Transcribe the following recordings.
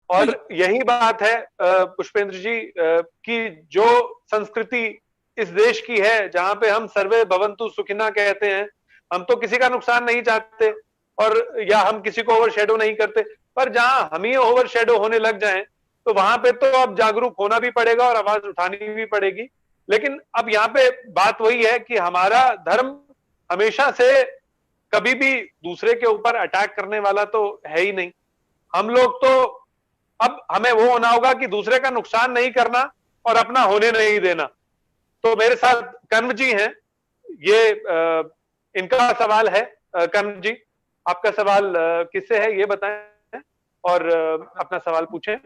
और यही बात है पुष्पेंद्र जी कि जो संस्कृति इस देश की है, जहां पे हम सर्वे भवन्तु सुखिना कहते हैं, हम तो किसी का नुकसान नहीं चाहते और या हम किसी को ओवर शेडो नहीं करते, पर जहां हम ही ओवर शेडो होने लग जाएं तो वहां पे तो अब जागरूक होना भी पड़ेगा और आवाज उठानी भी पड़ेगी। लेकिन अब यहाँ पे बात वही है कि हमारा धर्म हमेशा से कभी भी दूसरे के ऊपर अटैक करने वाला तो है ही नहीं। हम लोग तो अब हमें वो होना होगा कि दूसरे का नुकसान नहीं करना और अपना होने नहीं देना। तो मेरे साथ कर्म जी हैं, ये इनका सवाल है। कर्म जी, आपका सवाल किससे है ये बताएं और अपना सवाल पूछें।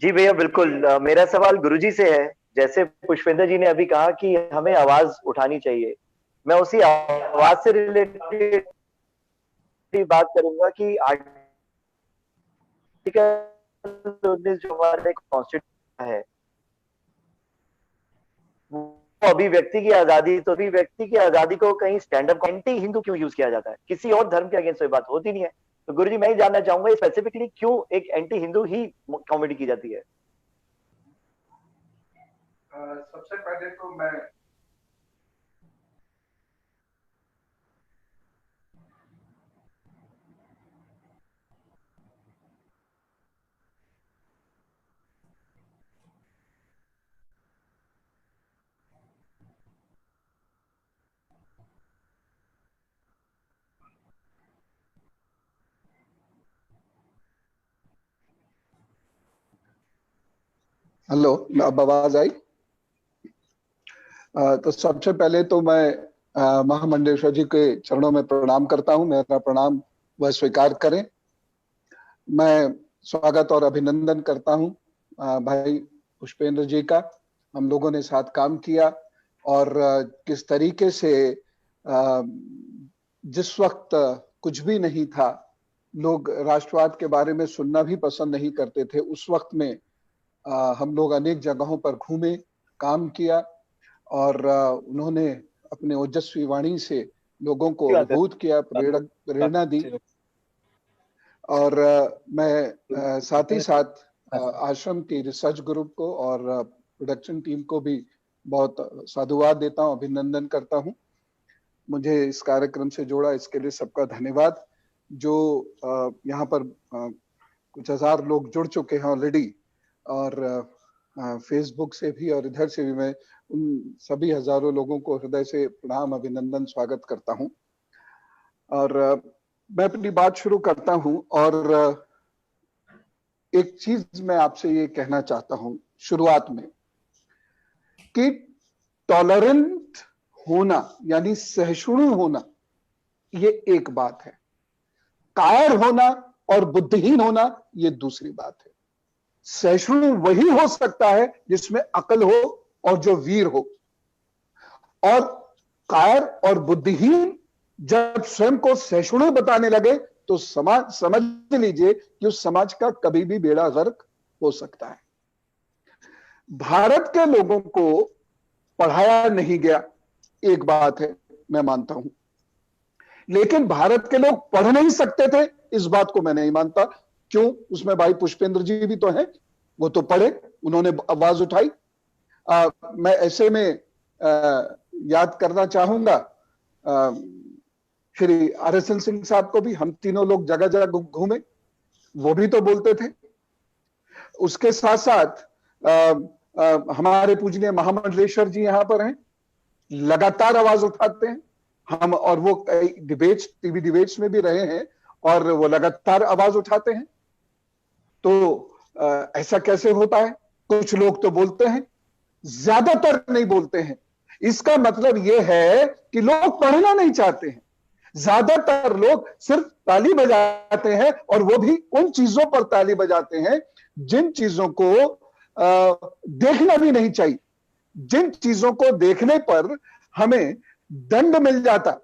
जी भैया बिल्कुल, मेरा सवाल गुरुजी से है। जैसे पुष्पेंद्र जी ने अभी कहा कि हमें आवाज उठानी चाहिए, मैं उसी आवाज से रिलेटेड बात करूंगा कि आर्टिकल 19 जो हमारे कॉन्स्टिट्यूशन है, वो अभिव्यक्ति की आजादी, तो अभिव्यक्ति की आजादी को कहीं स्टैंड अप एंटी हिंदू क्यों यूज किया जाता है? किसी और धर्म के अगेंस्ट कोई बात होती नहीं है। तो गुरुजी मैं ही जानना चाहूंगा स्पेसिफिकली क्यों एक एंटी हिंदू ही कॉमेडी की जाती है? सबसे पहले तो मैं हेलो, अब आवाज आई? तो सबसे पहले तो मैं महामंडलेश्वर जी के चरणों में प्रणाम करता हूं। मेरा प्रणाम वह स्वीकार करें। मैं स्वागत और अभिनंदन करता हूं भाई पुष्पेंद्र जी का। हम लोगों ने साथ काम किया और किस तरीके से जिस वक्त कुछ भी नहीं था, लोग राष्ट्रवाद के बारे में सुनना भी पसंद नहीं करते थे, उस वक्त में हम लोग अनेक जगहों पर घूमे, काम किया और उन्होंने अपने ओजस्वी वाणी से लोगों को अभिभूत किया, प्रेरणा दी। और मैं साथ ही साथ आश्रम की रिसर्च ग्रुप को और प्रोडक्शन टीम को भी बहुत साधुवाद देता हूं, अभिनंदन करता हूं। मुझे इस कार्यक्रम से जोड़ा, इसके लिए सबका धन्यवाद। जो यहाँ पर कुछ हजार लोग जुड़ चुके हैं ऑलरेडी और फेसबुक से भी और इधर से भी, मैं उन सभी हजारों लोगों को हृदय से प्रणाम, अभिनंदन, स्वागत करता हूं। और मैं अपनी बात शुरू करता हूं और एक चीज मैं आपसे ये कहना चाहता हूं शुरुआत में कि टॉलरेंट होना यानी सहिष्णु होना ये एक बात है, कायर होना और बुद्धिहीन होना ये दूसरी बात है। सहिष्णु वही हो सकता है जिसमें अकल हो और जो वीर हो, और कायर और बुद्धिहीन जब स्वयं को सहिष्णु बताने लगे तो समाज, समझ लीजिए कि उस समाज का कभी भी बेड़ा गर्क हो सकता है। भारत के लोगों को पढ़ाया नहीं गया, एक बात है, मैं मानता हूं, लेकिन भारत के लोग पढ़ नहीं सकते थे, इस बात को मैं नहीं मानता। क्यों? उसमें भाई पुष्पेंद्र जी भी तो हैं, वो तो पढ़े, उन्होंने आवाज उठाई। मैं ऐसे में याद करना चाहूंगा श्री RSN सिंह साहब को भी। हम तीनों लोग जगह जगह घूमे, वो भी तो बोलते थे। उसके साथ साथ हमारे पूजनीय महामंडलेश्वर जी यहाँ पर हैं, लगातार आवाज उठाते हैं हम, और वो डिबेट्स, टीवी डिबेट्स में भी रहे हैं और वो लगातार आवाज उठाते हैं। तो ऐसा कैसे होता है? कुछ लोग तो बोलते हैं, ज्यादातर नहीं बोलते हैं। इसका मतलब यह है कि लोग पढ़ना नहीं चाहते हैं। ज्यादातर लोग सिर्फ ताली बजाते हैं, और वो भी उन चीजों पर ताली बजाते हैं जिन चीजों को देखना भी नहीं चाहिए, जिन चीजों को देखने पर हमें दंड मिल जाता,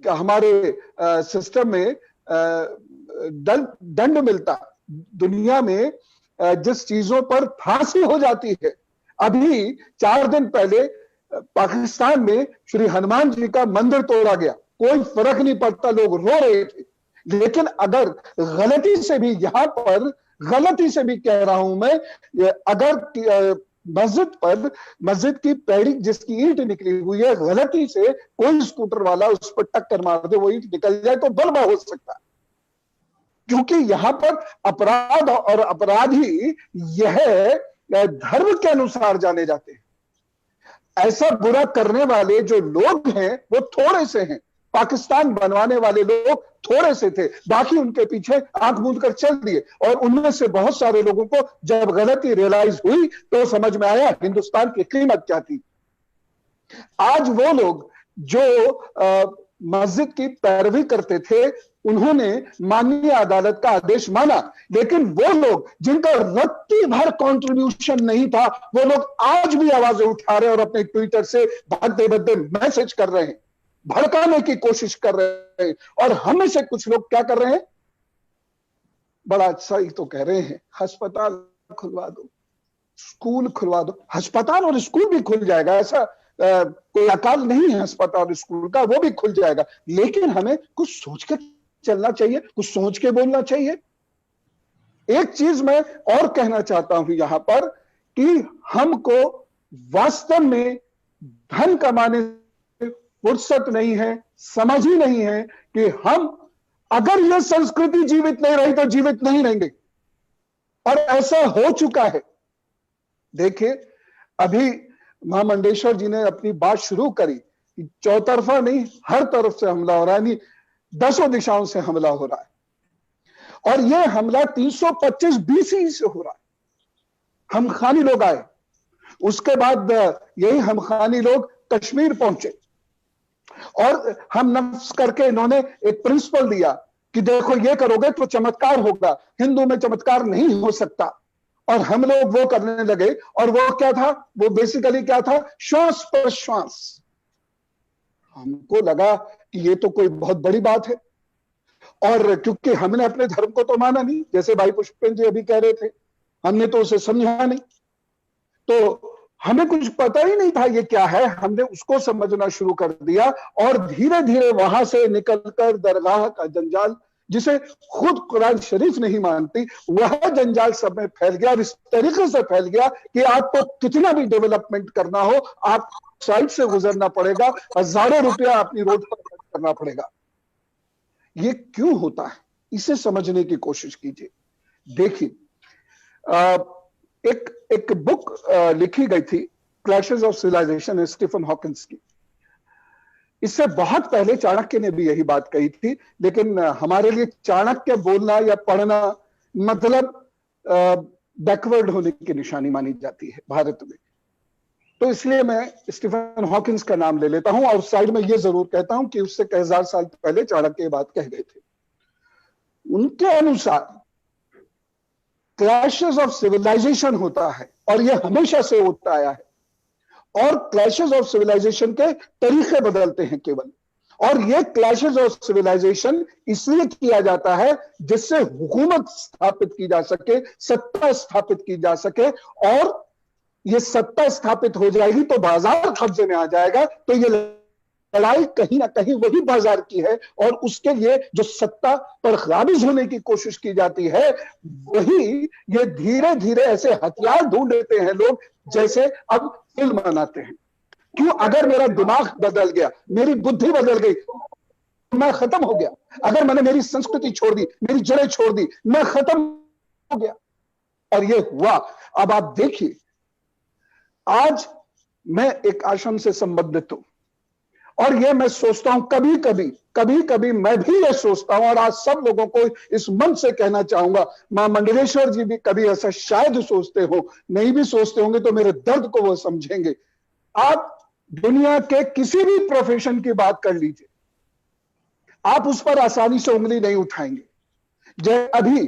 हमारे सिस्टम में दंड मिलता। दुनिया में जिस चीजों पर फांसी हो जाती है, अभी 4 दिन पहले पाकिस्तान में श्री हनुमान जी का मंदिर तोड़ा गया, कोई फर्क नहीं पड़ता, लोग रो रहे थे। लेकिन अगर गलती से भी, यहां पर गलती से भी कह रहा हूं मैं, अगर मस्जिद की पैड़ी जिसकी ईंट निकली हुई है, गलती से कोई स्कूटर वाला उस पर टक्कर मार दे, वो ईंट निकल जाए तो बलवा हो सकता है, क्योंकि यहां पर अपराध और अपराधी यह धर्म के अनुसार जाने जाते हैं। ऐसा बुरा करने वाले जो लोग हैं वो थोड़े से हैं, पाकिस्तान बनवाने वाले लोग थोड़े से थे, बाकी उनके पीछे आंख मूंद कर चल दिए, और उनमें से बहुत सारे लोगों को जब गलती रियलाइज हुई तो समझ में आया हिंदुस्तान की कीमत क्या थी। आज वो लोग जो मस्जिद की पैरवी करते थे, उन्होंने माननीय अदालत का आदेश माना, लेकिन वो लोग जिनका रत्ती भर कंट्रीब्यूशन नहीं था, वो लोग आज भी आवाजें उठा रहे हैं और अपने ट्विटर से भागते भागते मैसेज कर रहे हैं, भड़काने की कोशिश कर रहे हैं। और हम में से कुछ लोग क्या कर रहे हैं, बड़ा अच्छा ही तो कह रहे हैं, अस्पताल खुलवा दो, स्कूल खुलवा दो। अस्पताल और स्कूल भी खुल जाएगा, ऐसा कोई अकाल नहीं है अस्पताल और स्कूल का, वो भी खुल जाएगा, लेकिन हमें कुछ सोच के चलना चाहिए, कुछ सोच के बोलना चाहिए। एक चीज मैं और कहना चाहता हूं यहां पर कि हमको वास्तव में धन कमाने से फुर्सत नहीं है, समझ ही नहीं है कि हम अगर यह संस्कृति जीवित नहीं रही तो जीवित नहीं रहेंगे, और ऐसा हो चुका है। देखिए, अभी महामंडेश्वर जी ने अपनी बात शुरू करी, चौतरफा नहीं, हर तरफ से हमला हो रहा है, नहीं 10 दिशाओं से हमला हो रहा है, और यह हमला 325 BC से हो रहा है। हमखानी लोग आए, उसके बाद यही हमखानी लोग कश्मीर पहुंचे, और हम नफ्स करके इन्होंने एक प्रिंसिपल दिया कि देखो ये करोगे तो चमत्कार होगा, हिंदू में चमत्कार नहीं हो सकता, और हम लोग वो करने लगे। और वो क्या था, वो बेसिकली क्या था, श्वास पर श्वास। हमको लगा कि ये तो कोई बहुत बड़ी बात है, और क्योंकि हमने अपने धर्म को तो माना नहीं, जैसे भाई पुष्पेंद्र जी अभी कह रहे थे, हमने तो उसे समझा नहीं, तो हमें कुछ पता ही नहीं था ये क्या है, हमने उसको समझना शुरू कर दिया, और धीरे धीरे वहां से निकलकर दरगाह का जंजाल, जिसे खुद कुरान शरीफ नहीं मानती, वह जंजाल सब में फैल गया, और इस तरीके से फैल गया कि आपको कितना भी डेवलपमेंट करना हो, आप साइड से गुजरना पड़ेगा, हजारों रुपया अपनी रोड पर खर्च करना पड़ेगा। ये क्यों होता है, इसे समझने की कोशिश कीजिए। देखिए, एक बुक लिखी गई थी, clashes of civilization, Stephen Hawkins की। इससे बहुत पहले चाणक्य ने भी यही बात कही थी, लेकिन हमारे लिए चाणक्य बोलना या पढ़ना मतलब बैकवर्ड होने की निशानी मानी जाती है भारत में। तो इसलिए मैं स्टीफन हॉकिंस का नाम ले लेता हूं, और साइड में यह जरूर कहता हूं कि उससे कई हजार साल पहले चाणक्य ये बात कह गए थे। उनके अनुसार क्लैशेस ऑफ सिविलाइजेशन होता है, और यह हमेशा से होता आया है, और क्लैशेस ऑफ सिविलाइजेशन के तरीके बदलते हैं केवल, और ये क्लैशेस ऑफ सिविलाइजेशन इसलिए किया जाता है जिससे हुकूमत स्थापित की जा सके, सत्ता स्थापित की जा सके, और ये सत्ता स्थापित हो जाएगी तो बाजार कब्जे में आ जाएगा। तो ये लड़ाई कहीं ना कहीं वही बाजार की है, और उसके लिए जो सत्ता पर काबिज होने की कोशिश की जाती है, वही ये धीरे धीरे ऐसे हथियार ढूंढ लेते हैं लोग, जैसे अब फिल्म बनाते हैं। क्यों? अगर मेरा दिमाग बदल गया, मेरी बुद्धि बदल गई, मैं खत्म हो गया। अगर मैंने मेरी संस्कृति छोड़ दी, मेरी जड़ें छोड़ दी, मैं खत्म हो गया। और ये हुआ। अब आप देखिए, आज मैं एक आश्रम से संबंधित हूं, और ये मैं सोचता हूं, कभी कभी मैं भी ये सोचता हूं, और आज सब लोगों को इस मन से कहना चाहूंगा, मां मंडलेश्वर जी भी कभी ऐसा शायद सोचते हो, नहीं भी सोचते होंगे तो मेरे दर्द को वो समझेंगे। आप दुनिया के किसी भी प्रोफेशन की बात कर लीजिए, आप उस पर आसानी से उंगली नहीं उठाएंगे। जैसे अभी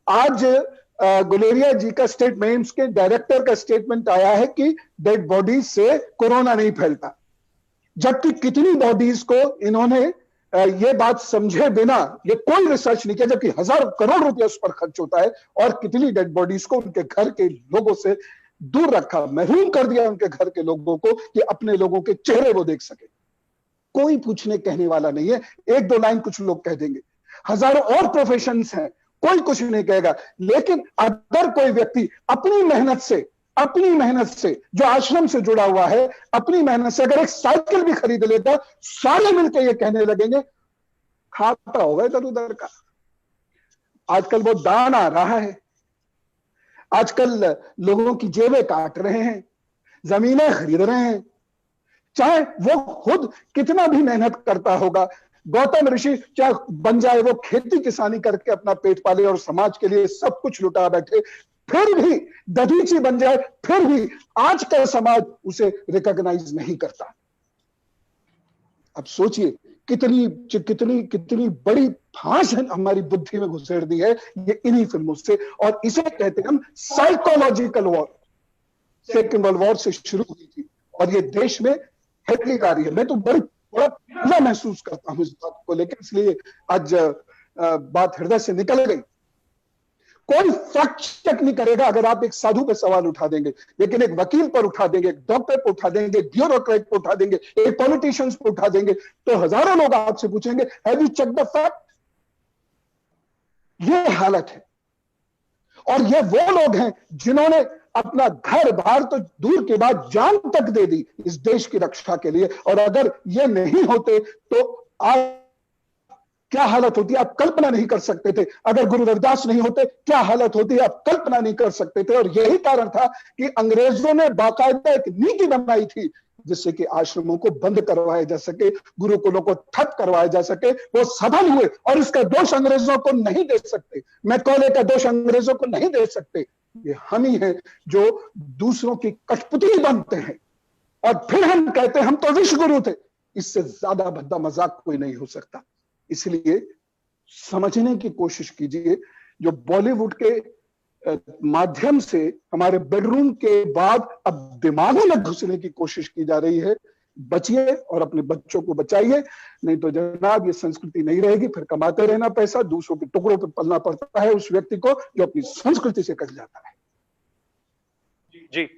आज गुलेरिया जी का स्टेटमेंट, एम्स के डायरेक्टर का स्टेटमेंट आया है कि डेड बॉडीज से कोरोना नहीं फैलता, जबकि कितनी बॉडीज को इन्होंने ये बात समझे बिना ये कोई रिसर्च नहीं किया, जबकि हजारों करोड़ रुपया उस पर खर्च होता है, और कितनी डेड बॉडीज को उनके घर के लोगों से दूर रखा, महरूम कर दिया उनके घर के लोगों को कि अपने लोगों के चेहरे वो देख सके। कोई पूछने कहने वाला नहीं है, 1-2 लाइन कुछ लोग कह देंगे। हजारों और प्रोफेशंस हैं, कोई कुछ नहीं कहेगा। लेकिन अगर कोई व्यक्ति अपनी मेहनत से जो आश्रम से जुड़ा हुआ है, अपनी मेहनत से अगर एक साइकिल भी खरीद लेता, सारे मिलकर ये कहने लगेंगे खाता होगा इधर उधर का। आजकल वो दान आ रहा है, आजकल लोगों की जेबें काट रहे हैं, जमीनें खरीद रहे हैं, चाहे वो खुद कितना भी मेहनत करता होगा। गौतम ऋषि चाहे बन जाए वो खेती किसानी करके अपना पेट पाले और समाज के लिए सब कुछ लुटा बैठे, फिर भी दधीची बन जाए, फिर भी आज का समाज उसे रिकॉग्नाइज नहीं करता। अब सोचिए कितनी कितनी कितनी बड़ी फांस हमारी बुद्धि में घुसेड़ दी है ये इन्हीं फिल्मों से। और इसे कहते हैं हम psychological war. Second world war से शुरू हुई थी और ये देश में फैली जा रही है। मैं तो बड़ा पीड़ा महसूस करता हूं इस बात को लेकर, इसलिए आज बात हृदय से निकल गई। कोई फैक्ट चेक नहीं करेगा अगर आप एक साधु पे सवाल उठा देंगे, लेकिन एक वकील पर उठा देंगे, एक डॉक्टर पर उठा देंगे, एक ब्यूरोक्रेट पर उठा देंगे, एक पॉलिटिशियंस पर उठा देंगे, तो हजारों लोग आपसे पूछेंगे have you check the fact. ये हालत है। और ये वो लोग हैं जिन्होंने अपना घर बार तो दूर के बाद जान तक दे दी इस देश की रक्षा के लिए। और अगर ये नहीं होते तो आज क्या हालत होती है आप कल्पना नहीं कर सकते थे। अगर गुरु रविदास नहीं होते क्या हालत होती है आप कल्पना नहीं कर सकते थे। और यही कारण था कि अंग्रेजों ने बाकायदा एक नीति बनाई थी जिससे कि आश्रमों को बंद करवाया जा सके, गुरुकुलों को ठप करवाया जा सके। वो सफल हुए और इसका दोष अंग्रेजों को नहीं दे सकते, मैकॉले का दोष अंग्रेजों को नहीं दे सकते। ये हम ही हैं जो दूसरों की कठपुतली बनते हैं और फिर हम कहते हैं हम तो विश्व गुरु थे। इससे ज्यादा भद्दा मजाक कोई नहीं हो सकता। इसलिए समझने की कोशिश कीजिए, जो बॉलीवुड के माध्यम से हमारे बेडरूम के बाद अब दिमागों में घुसने की कोशिश की जा रही है। बचिए और अपने बच्चों को बचाइए, नहीं तो जनाब ये संस्कृति नहीं रहेगी। फिर कमाते रहना पैसा, दूसरों के टुकड़ों पर पलना पड़ता है उस व्यक्ति को जो अपनी संस्कृति से कट जाता है। जी